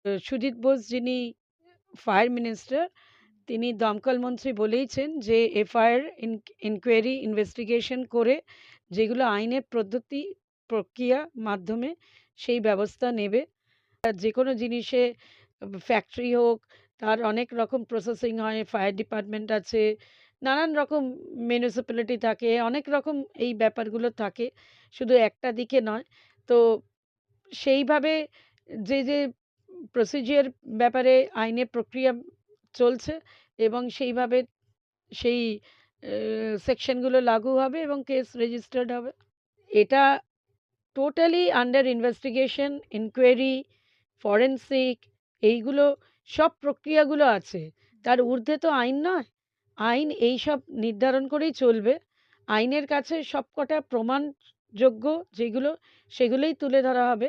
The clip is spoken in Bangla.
সুজিত বোস যিনি ফায়ার মিনিস্টার, তিনি দমকল মন্ত্রী বলেইছেন যে এফআইআর ইনকোয়ারি ইনভেস্টিগেশন করে যেগুলো আইনের পদ্ধতি প্রক্রিয়া মাধ্যমে সেই ব্যবস্থা নেবে। যে কোনো জিনিসে ফ্যাক্টরি হোক, তার অনেক রকম প্রসেসিং হয়, ফায়ার ডিপার্টমেন্ট আছে, নানান রকম মিউনিসিপ্যালিটি থাকে, অনেক রকম এই ব্যাপারগুলো থাকে, শুধু একটা দিকে নয়। তো সেইভাবে যে প্রসিজিওর ব্যাপারে আইনের প্রক্রিয়া চলছে এবং সেইভাবে সেই সেকশনগুলো লাগু হবে এবং কেস রেজিস্টার্ড হবে। এটা totally under investigation, inquiry, forensic, এইগুলো সব প্রক্রিয়াগুলো আছে। তার ঊর্ধ্বে তো আইন নয়। আইন এইসব নির্ধারণ করেই চলবে। আইনের কাছে সবকটা প্রমাণযোগ্য যেগুলো, সেগুলোই তুলে ধরা হবে।